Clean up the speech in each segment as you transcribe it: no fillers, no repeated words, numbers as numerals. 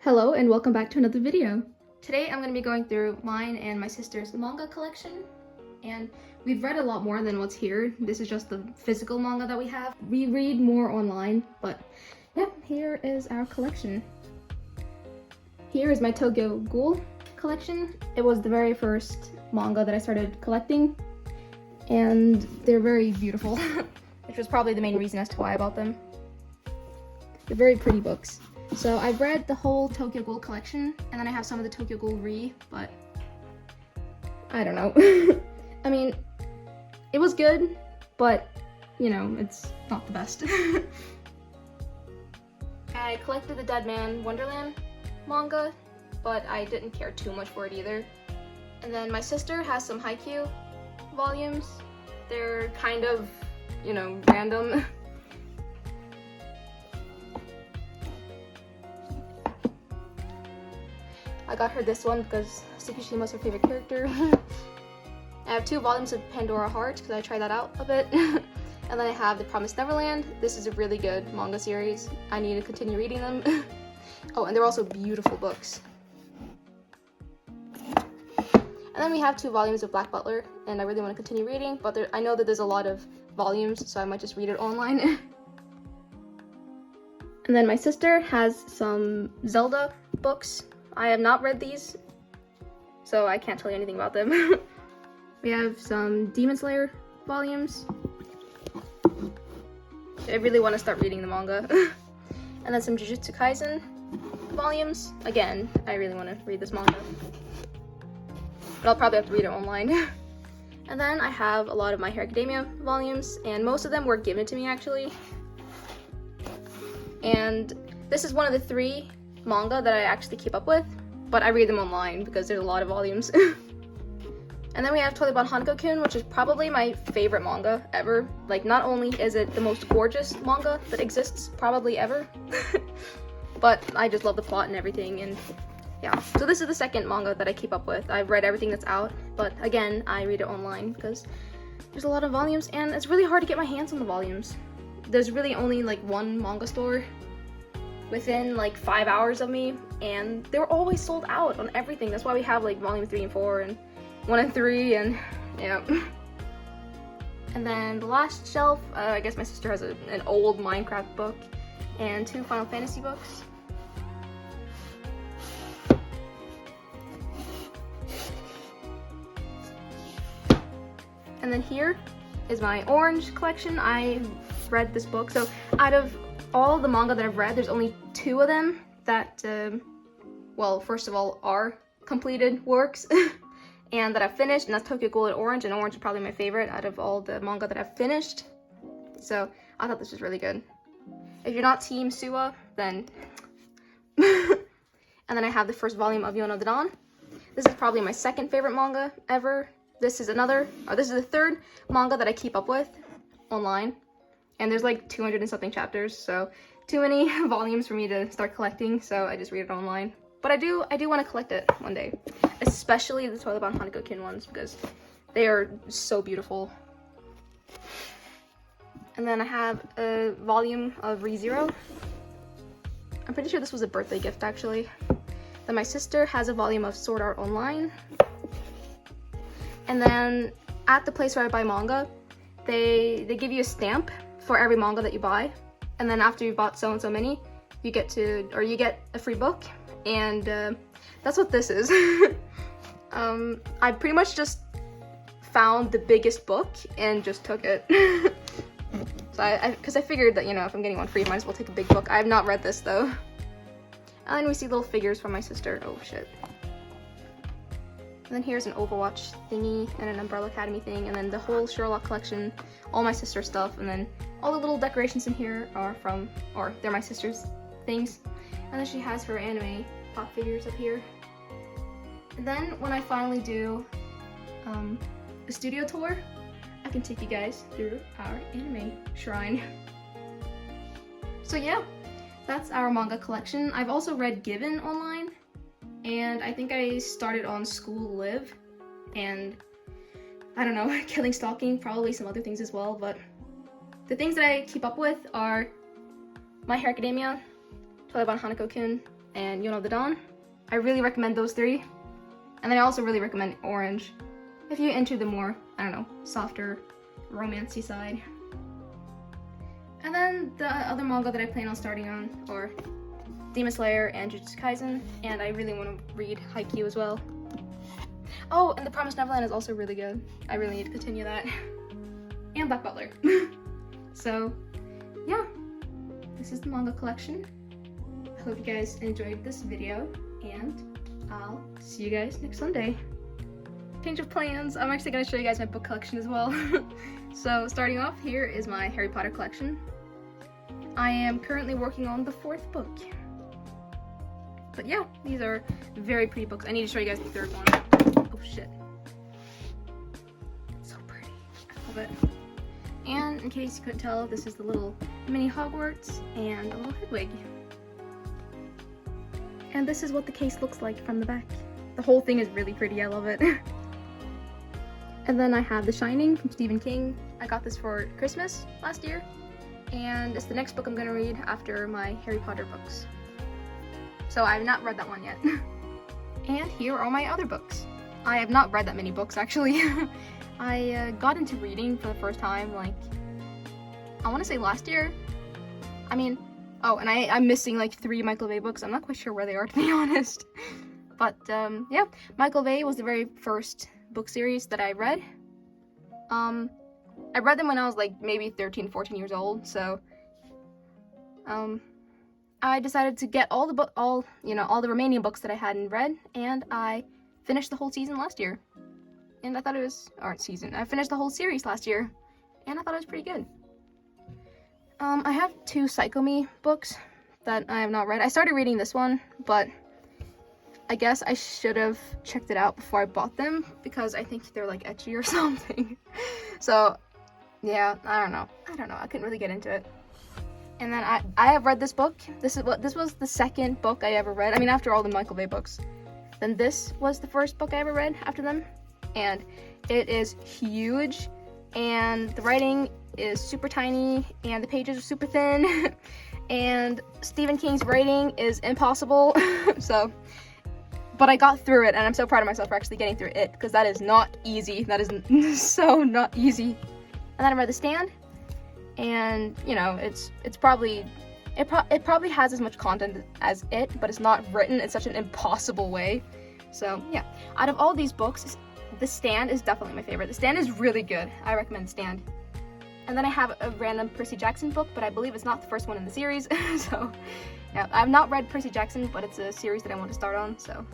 Hello and welcome back to another video. Today I'm going to be going through mine and my sister's manga collection, and we've read a lot more than what's here. This is just the physical manga that we have. We read more online, but yeah, here is our collection. Here is my Tokyo Ghoul collection. It was the very first manga that I started collecting, and they're very beautiful, which was probably the main reason as to why I bought them. They're very pretty books. So I've read the whole Tokyo Ghoul collection, and then I have some of the Tokyo Ghoul but I don't know. I mean, it was good, but you know, it's not the best. I collected the Dead Man Wonderland manga, but I didn't care too much for it either. And then my sister has some Haikyuu volumes. They're kind of, you know, random. I got her this one because Tsukishima's her favorite character. I have 2 volumes of Pandora Heart because I tried that out a bit. And then I have the Promise Neverland. This is a really good manga series. I need to continue reading them. Oh, and they're also beautiful books. And then we have 2 volumes of Black Butler, and I really want to continue reading, but I know that there's a lot of volumes, so I might just read it online. And then my sister has some Zelda books. I have not read these, so I can't tell you anything about them. We have some Demon Slayer volumes. I really want to start reading the manga. And then some Jujutsu Kaisen volumes. Again, I really want to read this manga, but I'll probably have to read it online. And then I have a lot of My Hero Academia volumes, and most of them were given to me actually. And this is one of the 3 manga that I actually keep up with, but I read them online because there's a lot of volumes. And then we have Toileban Hanako-kun, which is probably my favorite manga ever. Like, not only is it the most gorgeous manga that exists probably ever, but I just love the plot and everything, and yeah. So this is the 2nd manga that I keep up with. I've read everything that's out, but again, I read it online because there's a lot of volumes, and it's really hard to get my hands on the volumes. There's really only like 1 manga store within like 5 hours of me, and they were always sold out on everything. That's why we have like volume 3 and 4 and 1 and 3, and yeah. And then the last shelf, I guess my sister has an old Minecraft book and 2 Final Fantasy books. And then here is my orange collection. I read this book, so out of all the manga that I've read, there's only 2 of them that, well, first of all, are completed works, and that I've finished, and that's Tokyo Ghoul and Orange is probably my favorite out of all the manga that I've finished. So I thought this was really good. If you're not Team Suwa, then... And then I have the 1st volume of Yono the Dawn. This is probably my 2nd favorite manga ever. This is the 3rd manga that I keep up with online. And there's like 200 and something chapters, so too many volumes for me to start collecting, so I just read it online. But I do want to collect it one day, especially the Toileban Hanako-kun ones, because they are so beautiful. And then I have a volume of ReZero. I'm pretty sure this was a birthday gift actually. Then my sister has a volume of Sword Art Online. And then at the place where I buy manga, they give you a stamp for every manga that you buy, and then after you've bought so and so many, you get a free book, and that's what this is. I pretty much just found the biggest book and just took it. So because I figured that, you know, if I'm getting one free, I might as well take a big book. I have not read this though. And then we see little figures from my sister. Oh shit. And then here's an Overwatch thingy and an Umbrella Academy thing, and then the whole Sherlock collection, all my sister's stuff, and then all the little decorations in here are they're my sister's things. And then she has her anime pop figures up here. And then when I finally do a studio tour, I can take you guys through our anime shrine. So yeah, that's our manga collection. I've also read Given online, and I think I started on School Live, and I don't know, Killing Stalking, probably some other things as well, but the things that I keep up with are My Hero Academia, Toileban Hanako-kun, and You Know the Dawn. I really recommend those three. And then I also really recommend Orange if you're into the more, I don't know, softer, romancy side. And then the other manga that I plan on starting on are Demon Slayer and Jujutsu Kaisen, and I really want to read Haikyuu as well. Oh, and the Promise Neverland is also really good. I really need to continue that. And Black Butler. So, yeah, this is the manga collection. I hope you guys enjoyed this video, and I'll see you guys next Sunday. Change of plans, I'm actually going to show you guys my book collection as well. So, starting off, here is my Harry Potter collection. I am currently working on the 4th book. But yeah, these are very pretty books. I need to show you guys the 3rd one. Oh shit. It's so pretty. I love it. And in case you couldn't tell, this is the little mini Hogwarts and a little Hedwig. And this is what the case looks like from the back. The whole thing is really pretty, I love it. And then I have The Shining from Stephen King. I got this for Christmas last year. And it's the next book I'm gonna read after my Harry Potter books. So I have not read that one yet. And here are my other books. I have not read that many books, actually. I got into reading for the first time, like, I want to say last year. I mean, oh, and I'm missing like 3 Michael Bay books. I'm not quite sure where they are, to be honest. But yeah, Michael Bay was the very first book series that I read. I read them when I was like maybe 13, 14 years old, so I decided to get all the remaining books that I hadn't read, and I finished the whole season last year. And I thought it was, I finished the whole series last year, and I thought it was pretty good. I have 2 Psycho Me books that I have not read. I started reading this one, but I guess I should have checked it out before I bought them, because I think they're like ecchi or something. So, yeah, I don't know. I couldn't really get into it. And then I have read this book. This was the 2nd book I ever read. I mean, after all the Michael Bay books. Then this was the 1st book I ever read after them. And it is huge, and the writing is super tiny, and the pages are super thin, and Stephen King's writing is impossible. So, but I got through it, and I'm so proud of myself for actually getting through it, because that is not easy. That is so not easy. And then I read The Stand, and you know, it probably has as much content as it, but it's not written in such an impossible way. So yeah, out of all these books, The Stand is definitely my favorite. The Stand is really good. I recommend The Stand. And then I have a random Percy Jackson book, but I believe it's not the first one in the series. So yeah, I've not read Percy Jackson, but it's a series that I want to start on. So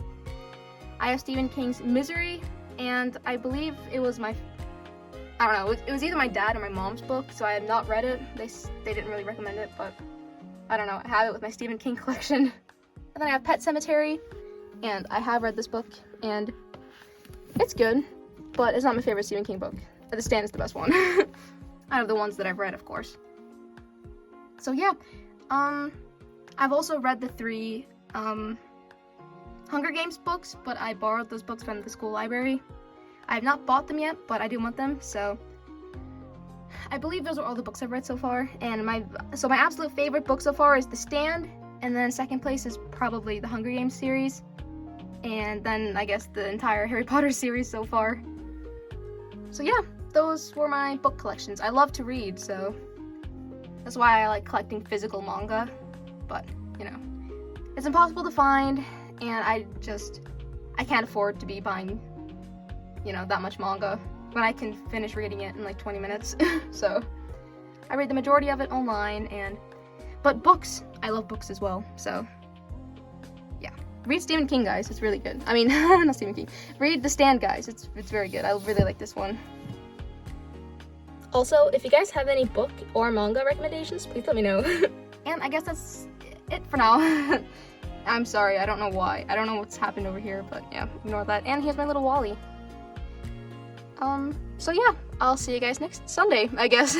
I have Stephen King's Misery, and I believe it was I don't know, it was either my dad or my mom's book, so I have not read it. They didn't really recommend it, but I don't know, I have it with my Stephen King collection. And then I have Pet Sematary, and I have read this book, and it's good, but it's not my favorite Stephen King book. The Stand is the best one. Out of the ones that I've read, of course. So yeah, I've also read the 3 Hunger Games books, but I borrowed those books from the school library. I have not bought them yet, but I do want them, so I believe those are all the books I've read so far. And my absolute favorite book so far is The Stand, and then 2nd place is probably the Hunger Games series, and then I guess the entire Harry Potter series so far. So yeah, those were my book collections. I love to read, so that's why I like collecting physical manga, but you know, it's impossible to find, and I can't afford to be buying, you know, that much manga when I can finish reading it in like 20 minutes. So I read the majority of it online, but books, I love books as well, so yeah. Read Stephen King, guys, it's really good. I mean, not Stephen King. Read The Stand, guys, it's very good. I really like this one. Also, if you guys have any book or manga recommendations, please let me know. And I guess that's it for now. I'm sorry, I don't know why. I don't know what's happened over here, but yeah, ignore that. And here's my little Wally. So yeah, I'll see you guys next Sunday, I guess.